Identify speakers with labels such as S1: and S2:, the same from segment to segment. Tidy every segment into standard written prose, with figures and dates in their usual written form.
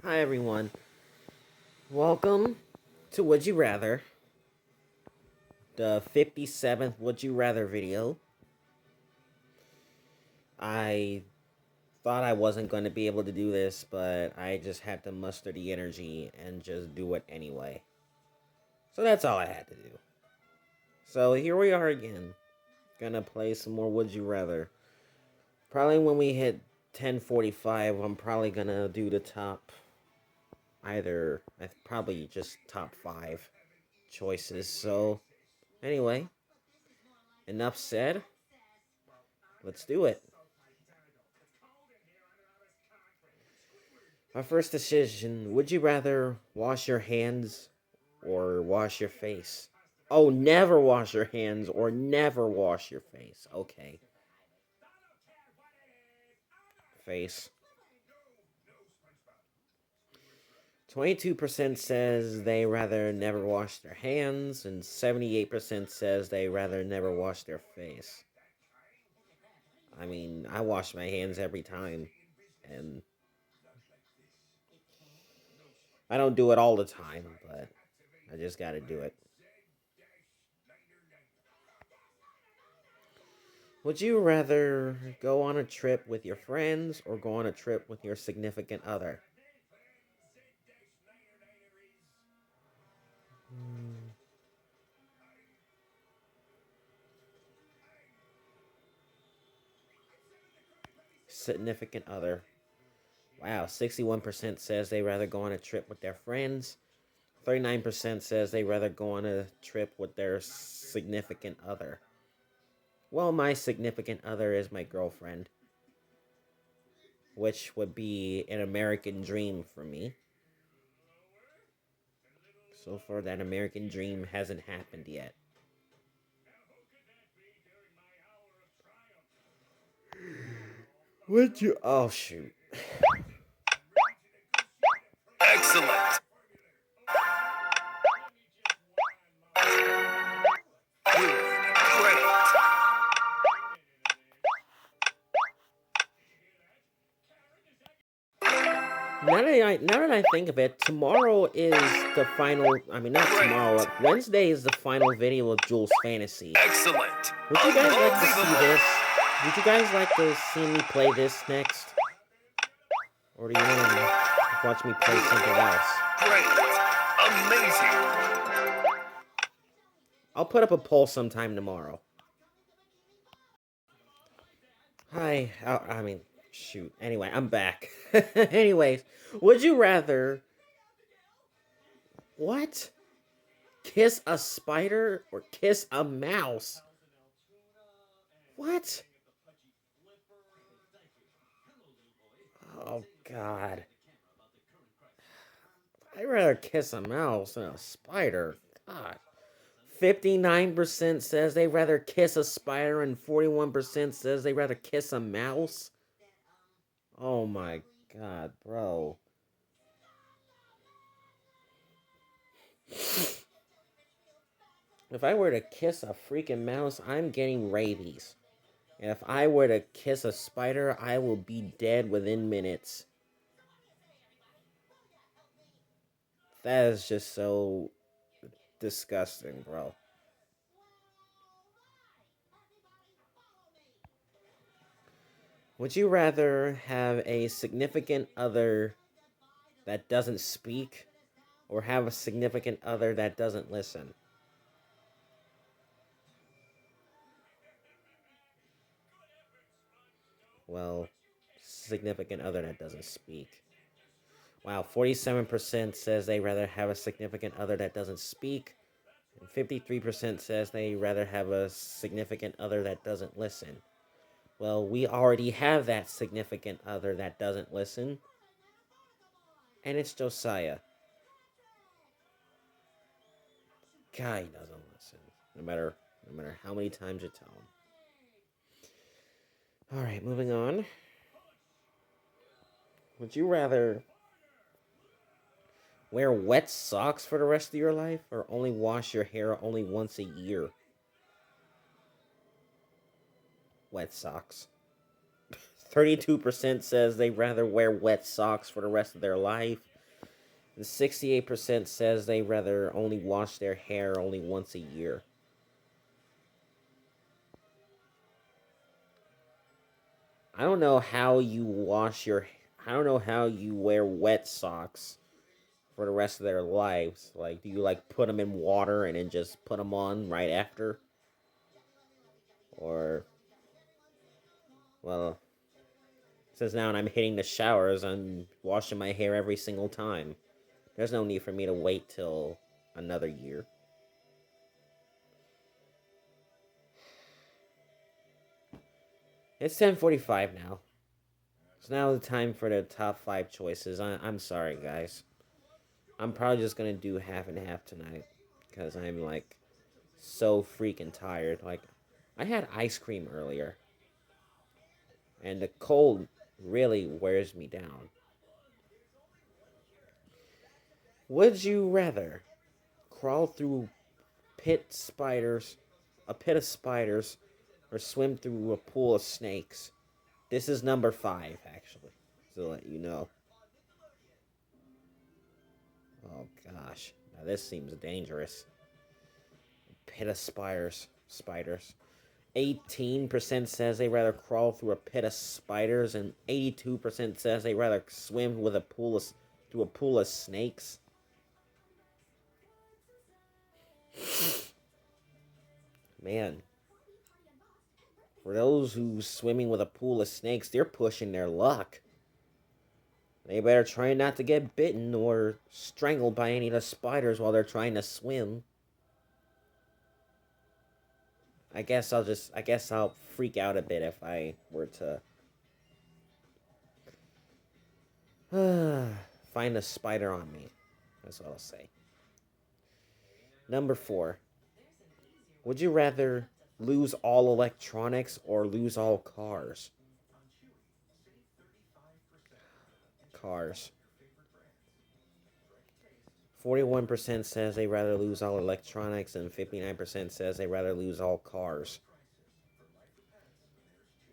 S1: Hi everyone. Welcome to Would You Rather, the 57th Would You Rather video. I thought I wasn't going to be able to do this, but I just had to muster the energy and just do it anyway. So that's all I had to do. So here we are again. Gonna play some more Would You Rather. Probably when we hit 10:45, I'm probably gonna do the top probably just top 5 choices. So anyway, enough said. Let's do it. My first decision, would you rather wash your hands or wash your face? Oh, never wash your hands or never wash your face. Okay. Face. 22% says they rather never wash their hands, and 78% says they rather never wash their face. I mean, I wash my hands every time, and I don't do it all the time, but I just gotta do it. Would you rather go on a trip with your friends or go on a trip with your significant other? Significant other. Wow, 61% says they rather go on a trip with their friends. 39% says they rather go on a trip with their significant other. Well, my significant other is my girlfriend, which would be an American dream for me. So far, that American dream hasn't happened yet. Would you? Oh, shoot.
S2: Excellent. Good. Great.
S1: Now that I think of it, tomorrow is the final. I mean, not tomorrow. Wednesday is the final video of Jules Fantasy.
S2: Excellent.
S1: Would you guys like to see this? Would you guys like to see me play this next, or do you want to watch me play something else?
S2: Great. Amazing.
S1: I'll put up a poll sometime tomorrow. Hi. I mean, shoot. Anyway, I'm back. Anyways, would you rather what? Kiss a spider or kiss a mouse? What? Oh, God. I'd rather kiss a mouse than a spider. God. 59% says they rather kiss a spider, and 41% says they rather kiss a mouse. Oh my God, bro. If I were to kiss a freaking mouse, I'm getting rabies. And if I were to kiss a spider, I will be dead within minutes. That is just so disgusting, bro. Would you rather have a significant other that doesn't speak or have a significant other that doesn't listen? Well, significant other that doesn't speak. Wow, 47% says they rather have a significant other that doesn't speak. And 53% says they rather have a significant other that doesn't listen. Well, we already have that significant other that doesn't listen. And it's Josiah. Guy doesn't listen. No matter how many times you tell him. Alright, moving on. Would you rather wear wet socks for the rest of your life or only wash your hair only once a year? Wet socks. 32% says they rather wear wet socks for the rest of their life. And 68% says they rather only wash their hair only once a year. I don't know how you I don't know how you wear wet socks for the rest of their lives. Like, do you like put them in water and then just put them on right after? Or, well, since now I'm hitting the showers, I'm washing my hair every single time. There's no need for me to wait till another year. It's 10:45 now. It's now the time for the top 5 choices. I'm sorry, guys. I'm probably just gonna do half and half tonight. Because I'm, like, so freaking tired. Like, I had ice cream earlier. And the cold really wears me down. Would you rather crawl through a pit of spiders, or swim through a pool of snakes? This is number 5, actually, to let you know. Oh gosh, now this seems dangerous. Pit of spiders. 18% says they rather crawl through a pit of spiders, and 82% says they rather swim through a pool of snakes. Man, for those who swimming with a pool of snakes, they're pushing their luck. They better try not to get bitten or strangled by any of the spiders while they're trying to swim. I guess I'll freak out a bit if I were to find a spider on me. That's what I'll say. Number 4. Would you rather lose all electronics or lose all cars? Cars. 41% says they rather lose all electronics, and 59% says they rather lose all cars.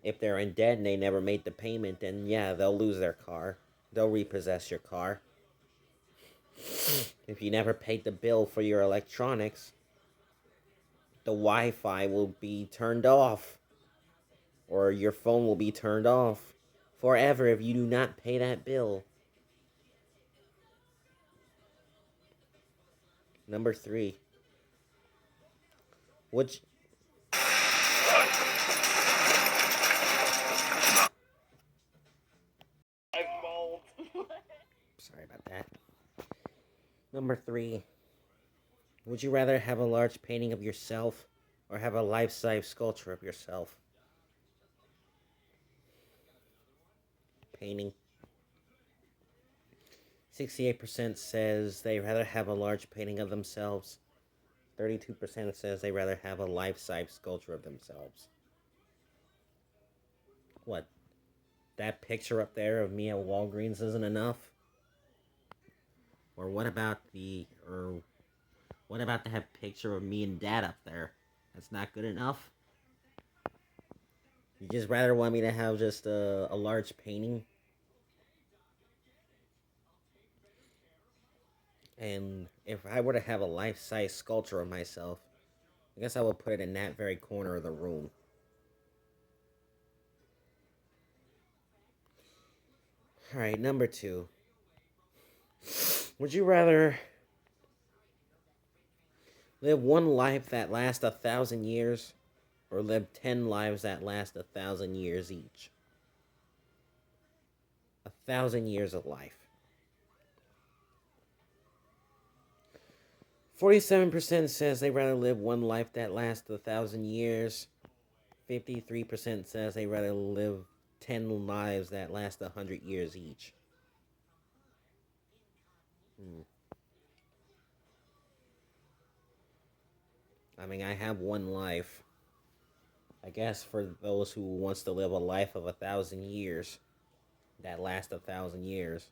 S1: If they're in debt and they never made the payment, then yeah, they'll lose their car. They'll repossess your car. If you never paid the bill for your electronics, the Wi-Fi will be turned off. Or your phone will be turned off forever if you do not pay that bill. Number 3. Which... Sorry about that. Number 3. Would you rather have a large painting of yourself or have a life-size sculpture of yourself? Painting. 68% says they rather have a large painting of themselves. 32% says they rather have a life-size sculpture of themselves. What? That picture up there of me at Walgreens isn't enough? Or what about that picture of me and Dad up there? That's not good enough? You just rather want me to have just a large painting? And if I were to have a life-size sculpture of myself, I guess I would put it in that very corner of the room. Alright, number 2. Would you rather live one life that lasts 1,000 years, or live 10 lives that last 1,000 years each? 1,000 years of life. 47% says they rather live one life that lasts 1,000 years. 53% says they rather live 10 lives that last 100 years each. I mean, I have one life. I guess for those who wants to live a life of 1,000 years, that lasts 1,000 years,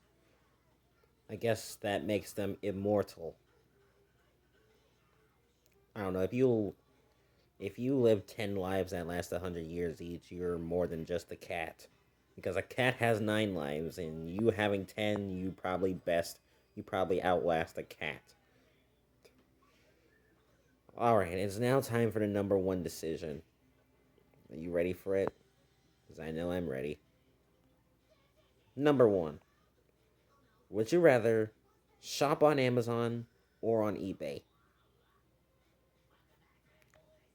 S1: I guess that makes them immortal. I don't know, if you live 10 lives that last 100 years each, you're more than just a cat. Because a cat has 9 lives, and you having 10, you probably best You probably outlast a cat. Alright, it's now time for the number one decision. Are you ready for it? Because I know I'm ready. Number one. Would you rather shop on Amazon or on eBay?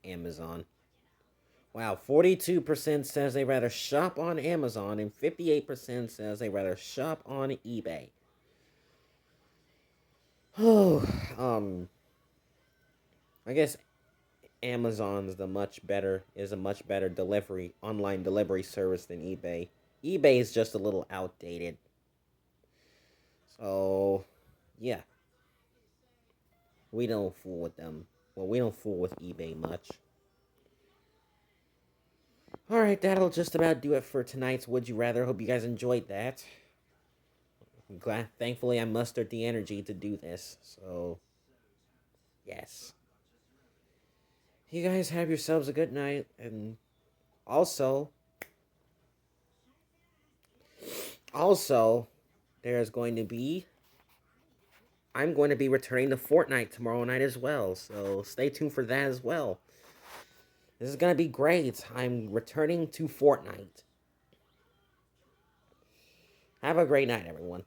S1: Amazon. Wow, 42% says they rather shop on Amazon and 58% says they rather shop on eBay. Oh, I guess Amazon's is a much better online delivery service than eBay. eBay is just a little outdated. So, yeah. We don't fool with them. Well, we don't fool with eBay much. Alright, that'll just about do it for tonight's Would You Rather. Hope you guys enjoyed that. Thankfully, I mustered the energy to do this. So, yes. You guys have yourselves a good night. And also, there's going to be... I'm going to be returning to Fortnite tomorrow night as well. So, stay tuned for that as well. This is going to be great. I'm returning to Fortnite. Have a great night, everyone.